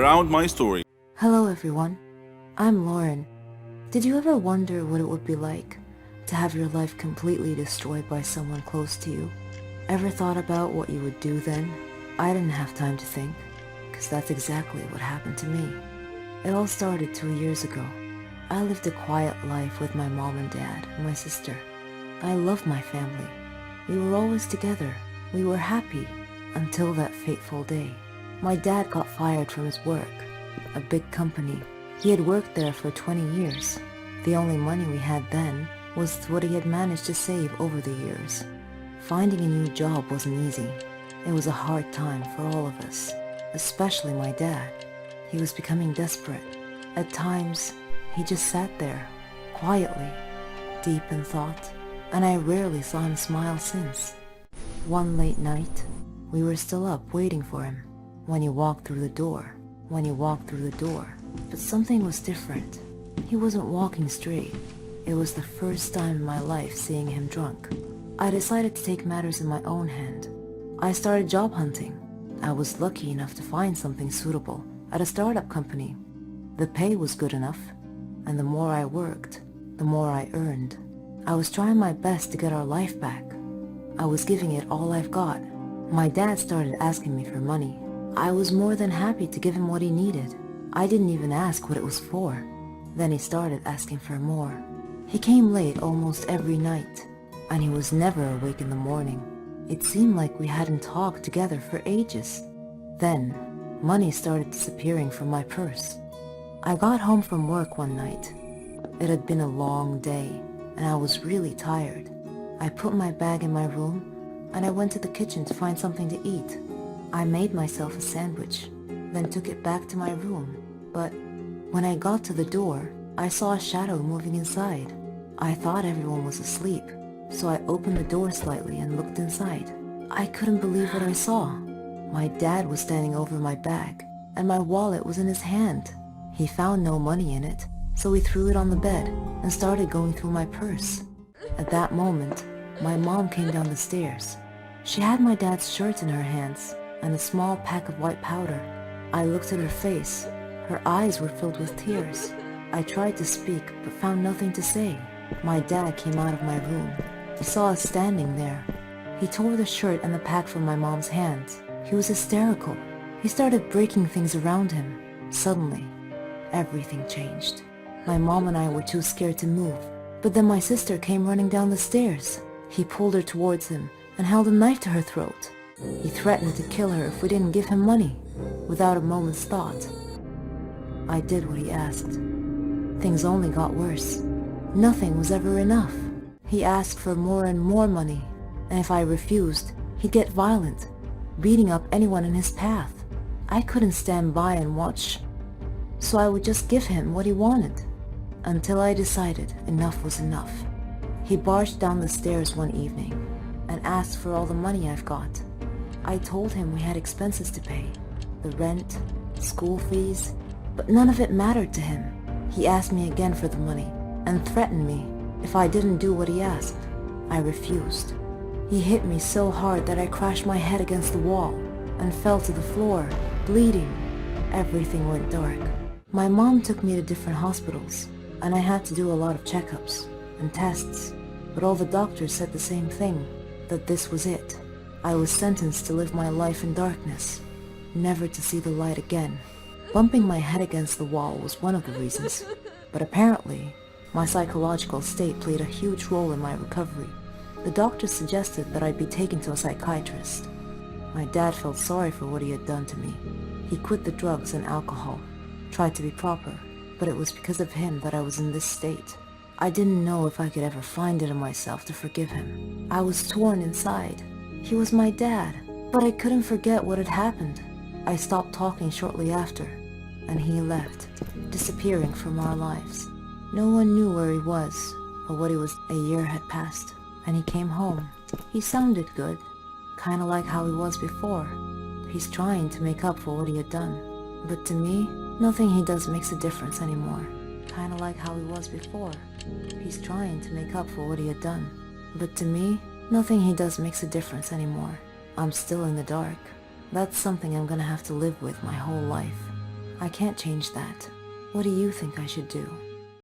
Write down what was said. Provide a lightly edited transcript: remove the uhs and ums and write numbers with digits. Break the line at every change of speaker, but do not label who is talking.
around my story.
Hello everyone, I'm Lauren. Did you ever wonder what it would be like to have your life completely destroyed by someone close to you? Ever thought about what you would do then? I didn't have time to think, because that's exactly what happened to me. It all started 2 years ago. I lived a quiet life with my mom and dad and my sister. I loved my family. We were always together. We were happy until that fateful day. My dad got fired from his work, a big company. He had worked there for 20 years. The only money we had then was what he had managed to save over the years. Finding a new job wasn't easy. It was a hard time for all of us, especially my dad. He was becoming desperate. At times, he just sat there, quietly, deep in thought, and I rarely saw him smile since. One late night, we were still up waiting for him when he walked through the door. But something was different. He wasn't walking straight. It was the first time in my life seeing him drunk. I decided to take matters in my own hand. I started job hunting. I was lucky enough to find something suitable at a startup company. The pay was good enough, and the more I worked, the more I earned. I was trying my best to get our life back. I was giving it all I've got. My dad started asking me for money. I was more than happy to give him what he needed. I didn't even ask what it was for. Then he started asking for more. He came late almost every night, and he was never awake in the morning. It seemed like we hadn't talked together for ages. Then, money started disappearing from my purse. I got home from work one night. It had been a long day, and I was really tired. I put my bag in my room, and I went to the kitchen to find something to eat. I made myself a sandwich, then took it back to my room. But when I got to the door, I saw a shadow moving inside. I thought everyone was asleep, so I opened the door slightly and looked inside. I couldn't believe what I saw. My dad was standing over my bag, and my wallet was in his hand. He found no money in it, so he threw it on the bed and started going through my purse. At that moment, my mom came down the stairs. She had my dad's shirt in her hands and a small pack of white powder. I looked at her face. Her eyes were filled with tears. I tried to speak, but found nothing to say. My dad came out of my room. He saw us standing there. He tore the shirt and the pack from my mom's hands. He was hysterical. He started breaking things around him. Suddenly, everything changed. My mom and I were too scared to move, but then my sister came running down the stairs. He pulled her towards him and held a knife to her throat. He threatened to kill her if we didn't give him money. Without a moment's thought, I did what he asked. Things only got worse. Nothing was ever enough. He asked for more and more money, and if I refused, he'd get violent, beating up anyone in his path. I couldn't stand by and watch, so I would just give him what he wanted, until I decided enough was enough. He barged down the stairs one evening and asked for all the money I've got. I told him we had expenses to pay, the rent, school fees, but none of it mattered to him. He asked me again for the money and threatened me if I didn't do what he asked. I refused. He hit me so hard that I crashed my head against the wall and fell to the floor, bleeding. Everything went dark. My mom took me to different hospitals, and I had to do a lot of checkups and tests, but all the doctors said the same thing, that this was it. I was sentenced to live my life in darkness, never to see the light again. Bumping my head against the wall was one of the reasons, but apparently, my psychological state played a huge role in my recovery. The doctors suggested that I'd be taken to a psychiatrist. My dad felt sorry for what he had done to me. He quit the drugs and alcohol, tried to be proper, but it was because of him that I was in this state. I didn't know if I could ever find it in myself to forgive him. I was torn inside. He was my dad, but I couldn't forget what had happened. I stopped talking shortly after, and he left, disappearing from our lives. No one knew where he was, or what he was. A year had passed, and he came home. He sounded good, kinda like how he was before. He's trying to make up for what he had done. But to me, nothing he does makes a difference anymore. Kinda like how he was before. He's trying to make up for what he had done. But to me, nothing he does makes a difference anymore. I'm still in the dark. That's something I'm gonna have to live with my whole life. I can't change that. What do you think I should do?